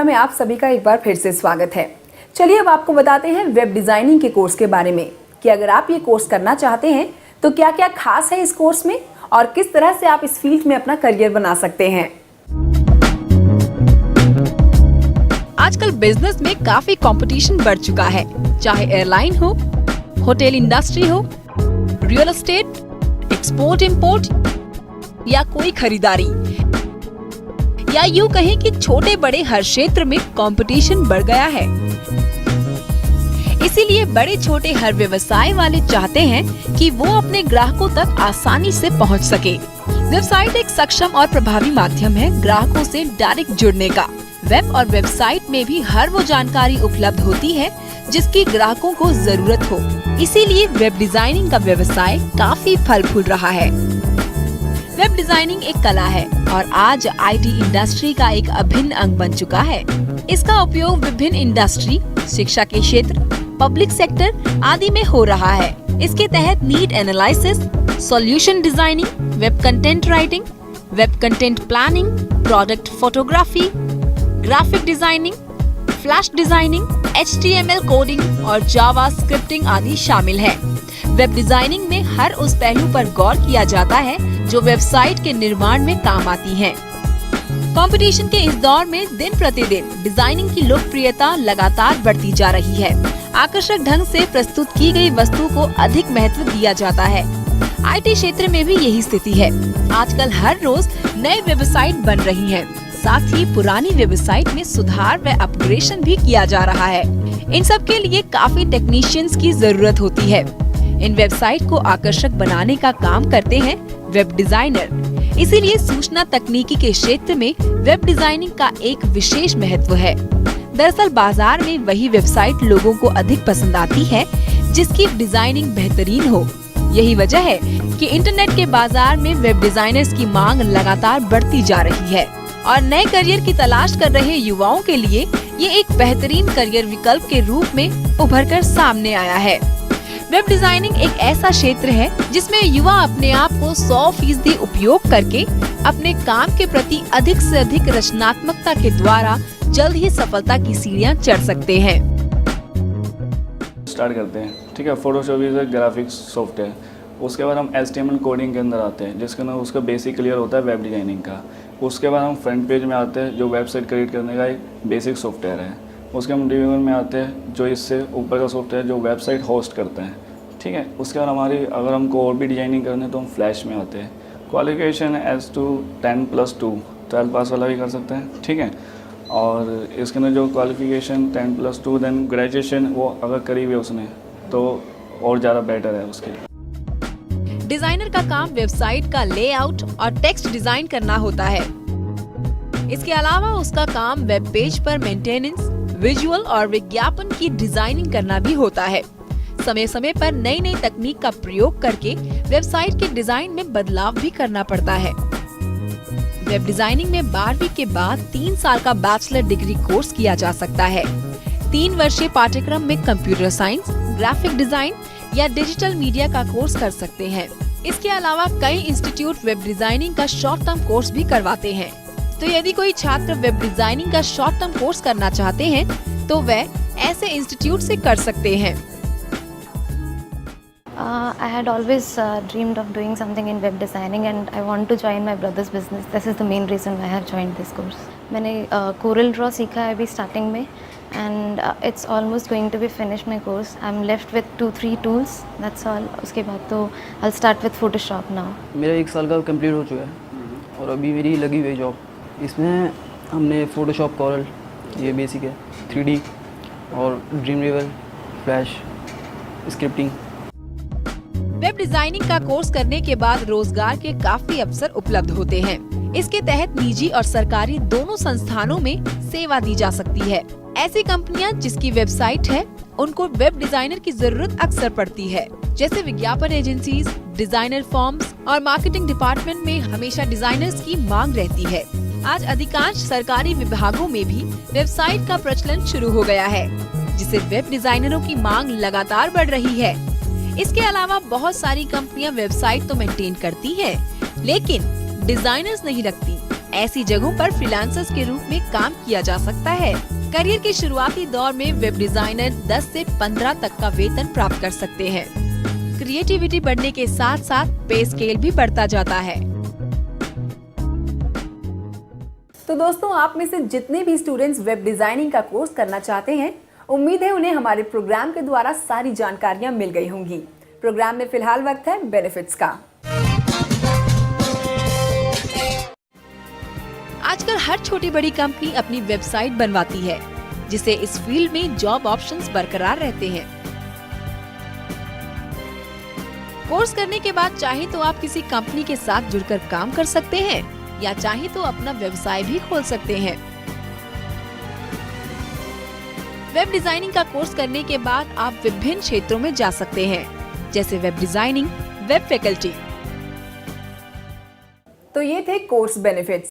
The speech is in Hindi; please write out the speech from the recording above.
में आप सभी का एक बार फिर से स्वागत है। चलिए अब आपको बताते हैं वेब डिजाइनिंग के कोर्स के बारे में कि अगर आप ये कोर्स करना चाहते हैं तो क्या क्या खास है इस कोर्स में और किस तरह से आप इस फील्ड में अपना करियर बना सकते हैं। आजकल बिजनेस में काफी कंपटीशन बढ़ चुका है, चाहे एयरलाइन हो, होटल इंडस्ट्री हो, रियल एस्टेट, एक्सपोर्ट इंपोर्ट या कोई खरीदारी, या यूं कहें कि छोटे बड़े हर क्षेत्र में कंपटीशन बढ़ गया है। इसीलिए बड़े छोटे हर व्यवसाय वाले चाहते हैं कि वो अपने ग्राहकों तक आसानी से पहुंच सके। वेबसाइट एक सक्षम और प्रभावी माध्यम है ग्राहकों से डायरेक्ट जुड़ने का। वेब और वेबसाइट में भी हर वो जानकारी उपलब्ध होती है जिसकी ग्राहकों को जरूरत हो। इसीलिए वेब डिजाइनिंग का व्यवसाय काफी फल फूल रहा है। वेब डिजाइनिंग एक कला है और आज आईटी इंडस्ट्री का एक अभिन्न अंग बन चुका है। इसका उपयोग विभिन्न इंडस्ट्री, शिक्षा के क्षेत्र, पब्लिक सेक्टर आदि में हो रहा है। इसके तहत need analysis, solution designing, web content writing, web content planning, product photography, graphic designing, flash designing, HTML coding और जावा स्क्रिप्टिंग आदि शामिल है। वेब डिजाइनिंग में हर उस पहलू पर गौर किया जाता है जो वेबसाइट के निर्माण में काम आती है। कंपटीशन के इस दौर में दिन प्रतिदिन डिजाइनिंग की लोकप्रियता लगातार बढ़ती जा रही है। आकर्षक ढंग से प्रस्तुत की गई वस्तु को अधिक महत्व दिया जाता है। आईटी क्षेत्र में भी यही स्थिति है। आजकल हर रोज नए वेबसाइट बन रही हैं। साथ ही पुरानी वेबसाइट में सुधार व अपग्रेडेशन भी किया जा रहा है। इन सब के लिए काफी टेक्नीशियंस की जरूरत होती है। इन वेबसाइट को आकर्षक बनाने का काम करते हैं वेब डिजाइनर। इसीलिए सूचना तकनीकी के क्षेत्र में वेब डिजाइनिंग का एक विशेष महत्व है। दरअसल बाजार में वही वेबसाइट लोगों को अधिक पसंद आती है जिसकी डिजाइनिंग बेहतरीन हो। यही वजह है कि इंटरनेट के बाजार में वेब डिजाइनर्स की मांग लगातार बढ़ती जा रही है और नए करियर की तलाश कर रहे युवाओं के लिए ये एक बेहतरीन करियर विकल्प के रूप में उभर कर सामने आया है। वेब डिजाइनिंग एक ऐसा क्षेत्र है जिसमें युवा अपने आप को 100% उपयोग करके अपने काम के प्रति अधिक से अधिक रचनात्मकता के द्वारा जल्द ही सफलता की सीढ़ियां चढ़ सकते हैं। स्टार्ट करते हैं, ठीक है। Photoshop is graphics software. उसके बाद हम HTML कोडिंग के अंदर आते हैं जिसके अंदर उसका बेसिक क्लियर होता है वेब डिजाइनिंग का। उसके बाद हम फ्रंट पेज में आते हैं जो वेबसाइट क्रिएट करने का एक बेसिक सॉफ्टवेयर है। उसके हम डिवीजन में आते हैं जो इससे ऊपर का सॉफ्टवेयर जो वेबसाइट होस्ट करते हैं, ठीक है। उसके बाद हमारी अगर हमको और भी डिजाइनिंग करनी है तो हम फ्लैश में आते हैं। क्वालिफिकेशन S2 10+2 12 पास वाला भी कर सकते हैं, ठीक है। और इसके अंदर जो क्वालिफिकेशन 10+2 देन ग्रेजुएशन वो अगर करी हुई उसने तो और ज़्यादा बेटर है उसके लिए। डिजाइनर का काम वेबसाइट का लेआउट और टेक्स्ट डिजाइन करना होता है। इसके अलावा उसका काम वेब पेज पर मेंटेनेंस, विजुअल और विज्ञापन की डिजाइनिंग करना भी होता है। समय समय पर नई नई तकनीक का प्रयोग करके वेबसाइट के डिजाइन में बदलाव भी करना पड़ता है। वेब डिजाइनिंग में 12वीं के बाद 3 साल का बैचलर डिग्री कोर्स किया जा सकता है। 3 वर्षीय पाठ्यक्रम में कंप्यूटर साइंस, ग्राफिक डिजाइन या डिजिटल मीडिया का कोर्स कर सकते हैं। इसके अलावा कई इंस्टीट्यूट वेब डिजाइनिंग का शॉर्ट टर्म कोर्स भी करवाते हैं। तो यदि कोई छात्र वेब डिजाइनिंग का शॉर्ट टर्म कोर्स करना चाहते हैं तो वह ऐसे इंस्टीट्यूट से कर सकते हैं। I had always dreamed of doing something in web designing and I want to join my brother's business. This is the main reason why I have joined this course. मैंने Corel Draw सीखा है अभी स्टार्टिंग में and it's almost going to be finished my course. I'm left with 2-3 tools. That's all. उसके बाद तो I'll start with Photoshop now. मेरा 1 साल का कंप्लीट हो चुका है और अभी मेरी लगी हुई जॉब। इसमें हमने Photoshop, Corel ये बेसिक है, 3D और Dreamweaver, Flash, scripting. Web designing का कोर्स करने के बाद रोजगार के काफी अवसर उपलब्ध होते हैं। इसके तहत निजी और सरकारी दोनों संस्थानों में सेवा दी जा सकती है। ऐसी कंपनियां जिसकी वेबसाइट है उनको वेब डिजाइनर की जरूरत अक्सर पड़ती है। जैसे विज्ञापन एजेंसीज, डिजाइनर फर्म्स और मार्केटिंग डिपार्टमेंट में हमेशा डिजाइनर्स की मांग रहती है। आज अधिकांश सरकारी विभागों में भी वेबसाइट का प्रचलन शुरू हो गया है, जिससे वेब डिजाइनरों की मांग लगातार बढ़ रही है। इसके अलावा बहुत सारी कंपनियां वेबसाइट तो मेंटेन करती हैं, लेकिन डिजाइनर्स नहीं रखती। ऐसी जगहों पर फ्रीलांसर्स के रूप में काम किया जा सकता है। करियर के शुरुआती दौर में वेब डिजाइनर 10 से 15 तक का वेतन प्राप्त कर सकते हैं। क्रिएटिविटी बढ़ने के साथ साथ पे स्केल भी बढ़ता जाता है। तो दोस्तों, आप में से जितने भी स्टूडेंट्स वेब डिजाइनिंग का कोर्स करना चाहते हैं, उम्मीद है उन्हें हमारे प्रोग्राम के द्वारा सारी जानकारियां मिल गई होंगी। प्रोग्राम में फिलहाल वक्त है बेनिफिट्स का। आजकल हर छोटी बड़ी कंपनी अपनी वेबसाइट बनवाती है, जिससे इस फील्ड में जॉब ऑप्शंस बरकरार रहते हैं। कोर्स करने के बाद चाहे तो आप किसी कंपनी के साथ जुड़कर काम कर सकते हैं या चाहे तो अपना व्यवसाय भी खोल सकते हैं। वेब डिजाइनिंग का कोर्स करने के बाद आप विभिन्न क्षेत्रों में जा सकते हैं, जैसे वेब डिजाइनिंग, वेब फैकल्टी। तो ये थे कोर्स बेनिफिट्स।